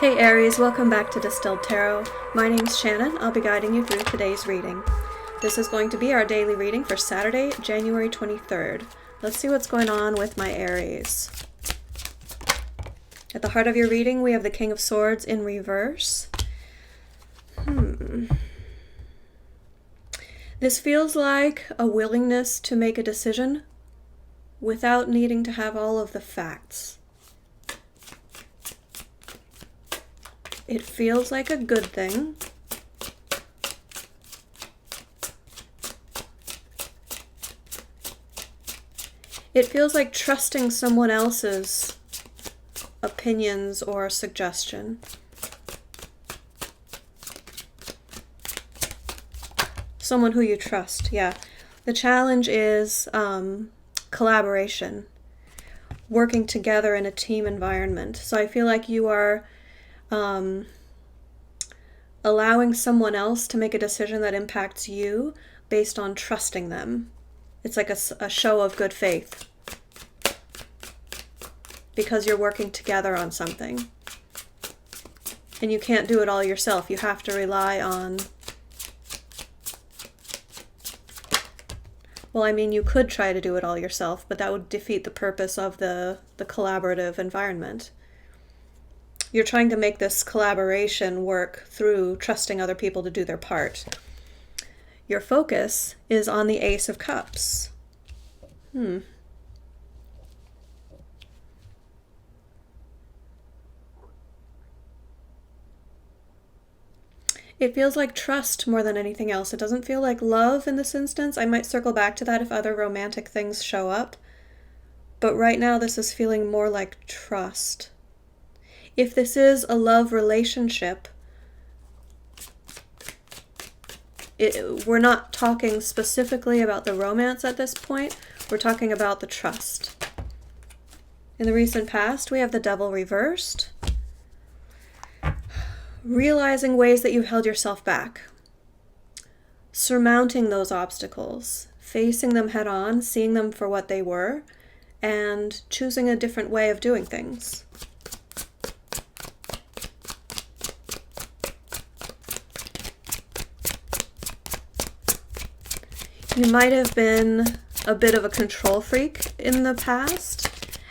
Hey Aries, welcome back to Distilled Tarot. My name's Shannon. I'll be guiding you through today's reading. This is going to be our daily reading for Saturday, January 23rd. Let's see what's going on with my Aries. At the heart of your reading, we have the King of Swords in reverse. This feels like a willingness to make a decision without needing to have all of the facts. It feels like a good thing. It feels like trusting someone else's opinions or suggestion. Someone who you trust, yeah. The challenge is collaboration, working together in a team environment. So I feel like you are allowing someone else to make a decision that impacts you based on trusting them. It's like a show of good faith because you're working together on something. And you can't do it all yourself. You have to rely on... Well, I mean, you could try to do it all yourself, but that would defeat the purpose of the collaborative environment. You're trying to make this collaboration work through trusting other people to do their part. Your focus is on the Ace of Cups. It feels like trust more than anything else. It doesn't feel like love in this instance. I might circle back to that if other romantic things show up. But right now this is feeling more like trust. If this is a love relationship, we're not talking specifically about the romance at this point. We're talking about the trust. In the recent past, we have the Devil reversed. Realizing ways that you've held yourself back. Surmounting those obstacles. Facing them head on, seeing them for what they were, and choosing a different way of doing things. You might have been a bit of a control freak in the past,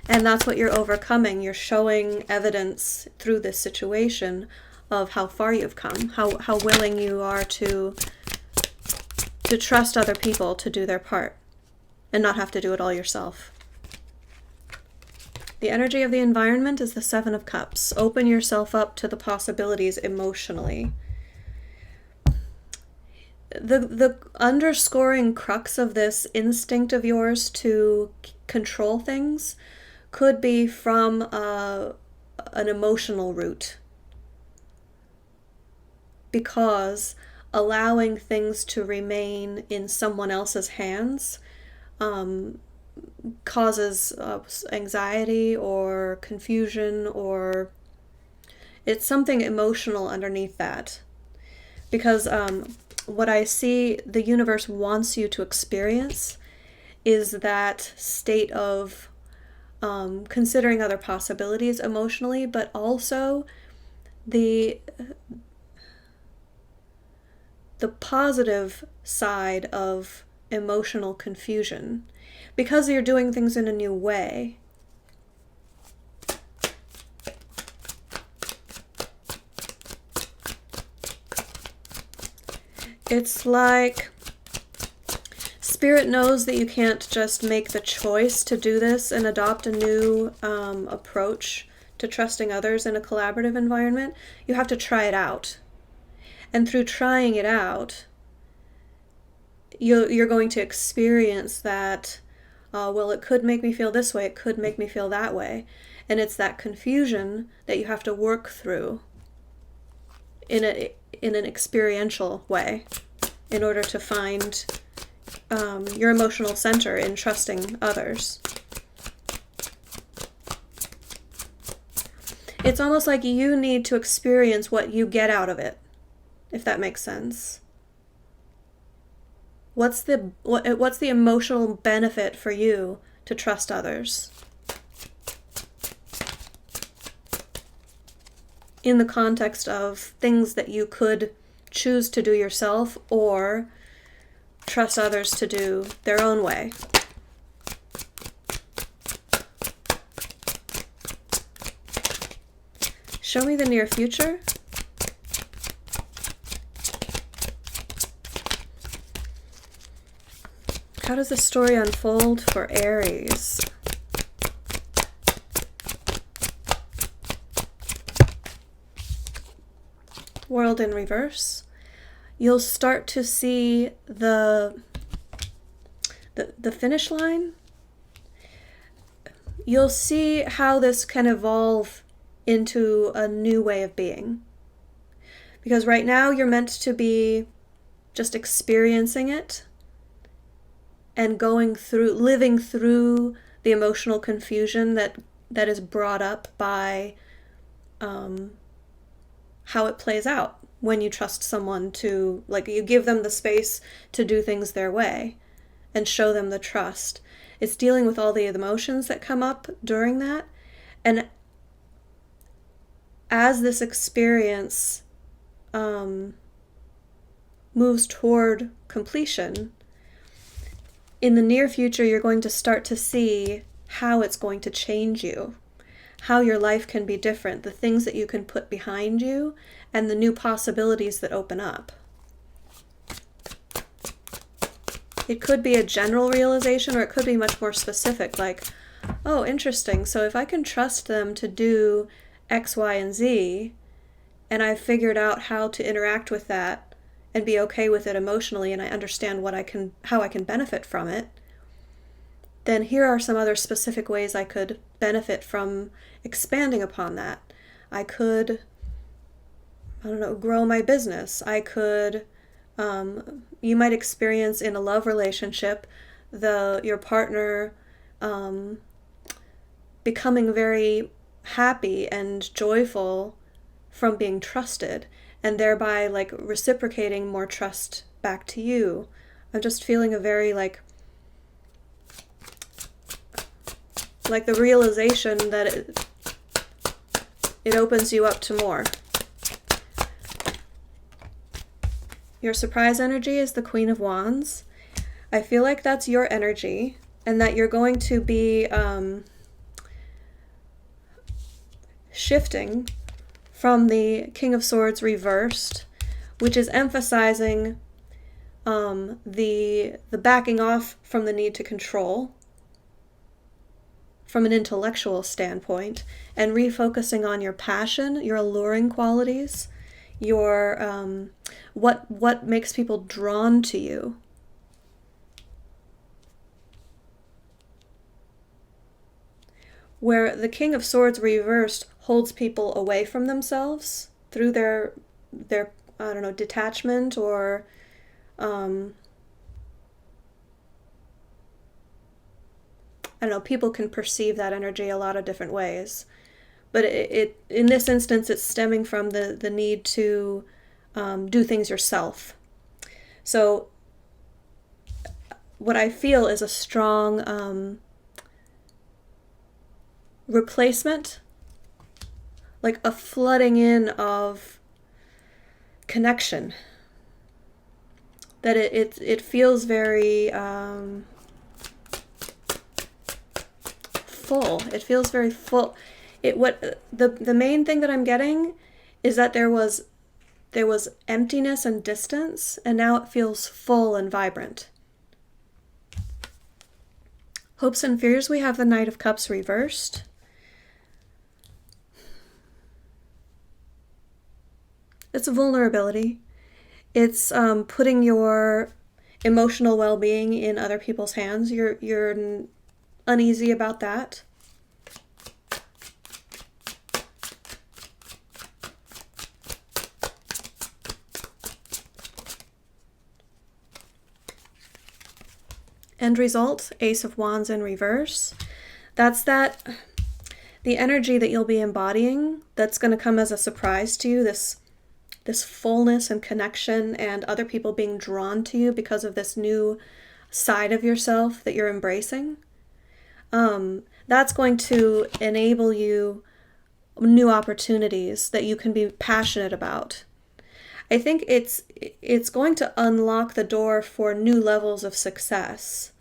and that's what you're overcoming. You're showing evidence through this situation of how far you've come, how willing you are to trust other people to do their part and not have to do it all yourself. The energy of the environment is the Seven of Cups. Open yourself up to the possibilities emotionally. The underscoring crux of this instinct of yours to control things could be from an emotional root. Because allowing things to remain in someone else's hands causes anxiety or confusion, or it's something emotional underneath that. Because what I see the universe wants you to experience is that state of considering other possibilities emotionally, but also the positive side of emotional confusion, because you're doing things in a new way. It's like Spirit knows that you can't just make the choice to do this and adopt a new approach to trusting others in a collaborative environment. You have to try it out. And through trying it out, you're going to experience that, well, it could make me feel this way, it could make me feel that way. And it's that confusion that you have to work through in an experiential way in order to find your emotional center in trusting others. It's almost like you need to experience what you get out of it, if that makes sense. What's the emotional benefit for you to trust others? in the context of things that you could choose to do yourself or trust others to do their own way. Show me the near future. How does the story unfold for Aries? World in reverse. You'll start to see the finish line. You'll see how this can evolve into a new way of being. Because right now you're meant to be just experiencing it and living through the emotional confusion that is brought up by how it plays out when you trust someone to, like, you give them the space to do things their way and show them the trust. It's dealing with all the emotions that come up during that. And as this experience moves toward completion, in the near future, you're going to start to see how it's going to change you, how your life can be different, the things that you can put behind you, and the new possibilities that open up. It could be a general realization, or it could be much more specific, like, oh, interesting, so if I can trust them to do X, Y, and Z, and I've figured out how to interact with that and be okay with it emotionally, and I understand how I can benefit from it, then here are some other specific ways I could benefit from expanding upon that. I could, grow my business. I could, you might experience in a love relationship, your partner becoming very happy and joyful from being trusted, and thereby like reciprocating more trust back to you. I'm just feeling a very like the realization that it opens you up to more. Your surprise energy is the Queen of Wands. I feel like that's your energy, and that you're going to be shifting from the King of Swords reversed, which is emphasizing the backing off from the need to control from an intellectual standpoint, and refocusing on your passion, your alluring qualities, your what makes people drawn to you. Where the King of Swords reversed holds people away from themselves through their detachment, or people can perceive that energy a lot of different ways. But it in this instance, it's stemming from the need to do things yourself. So what I feel is a strong replacement, like a flooding in of connection. That it feels very full. It feels very full. The main thing that I'm getting is that there was emptiness and distance, and now it feels full and vibrant. Hopes and fears, we have the Knight of Cups reversed. It's a vulnerability. It's putting your emotional well-being in other people's hands. You're uneasy about that. End result, Ace of Wands in reverse. That's the energy that you'll be embodying that's going to come as a surprise to you, this fullness and connection, and other people being drawn to you because of this new side of yourself that you're embracing. That's going to enable you new opportunities that you can be passionate about. I think it's going to unlock the door for new levels of success.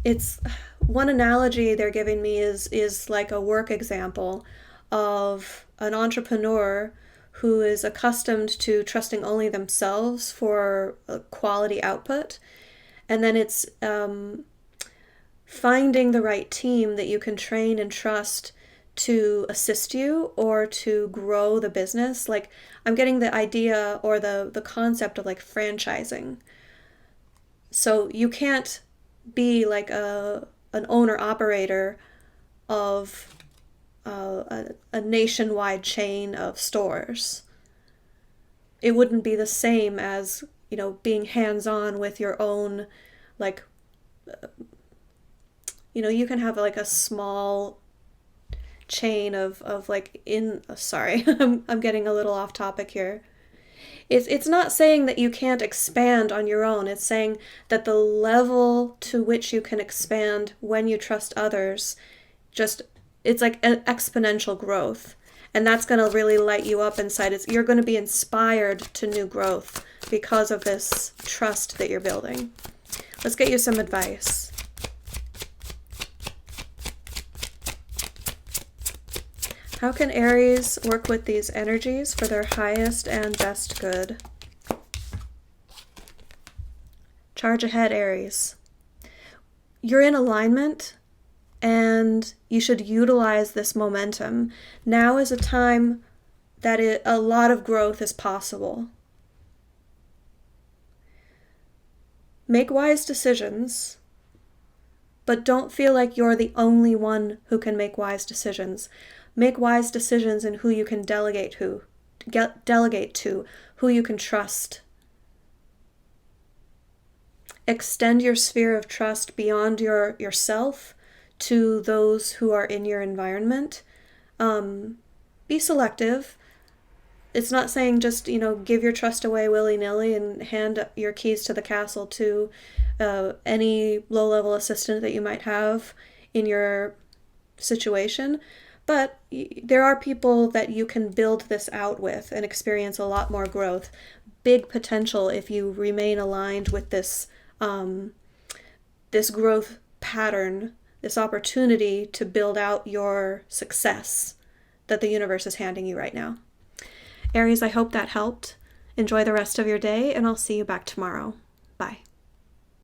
It's one analogy they're giving me is like a work example of an entrepreneur who is accustomed to trusting only themselves for quality output, and then it's finding the right team that you can train and trust to assist you or to grow the business. Like, I'm getting the idea or the concept of like franchising. So you can't be like an owner operator of a nationwide chain of stores. It wouldn't be the same as, being hands-on with your own, like, you can have like a small chain of like sorry, I'm getting a little off topic here. It's not saying that you can't expand on your own. It's saying that the level to which you can expand when you trust others, it's like an exponential growth. And that's going to really light you up inside. You're going to be inspired to new growth because of this trust that you're building. Let's get you some advice. How can Aries work with these energies for their highest and best good? Charge ahead, Aries. You're in alignment, and you should utilize this momentum. Now is a time that a lot of growth is possible. Make wise decisions, but don't feel like you're the only one who can make wise decisions. Make wise decisions in who you can delegate to, who you can trust. Extend your sphere of trust beyond yourself to those who are in your environment. Be selective. It's not saying just, give your trust away willy-nilly and hand your keys to the castle to any low-level assistant that you might have in your situation. But there are people that you can build this out with and experience a lot more growth. Big potential if you remain aligned with this this growth pattern, this opportunity to build out your success that the universe is handing you right now. Aries, I hope that helped. Enjoy the rest of your day, and I'll see you back tomorrow. Bye.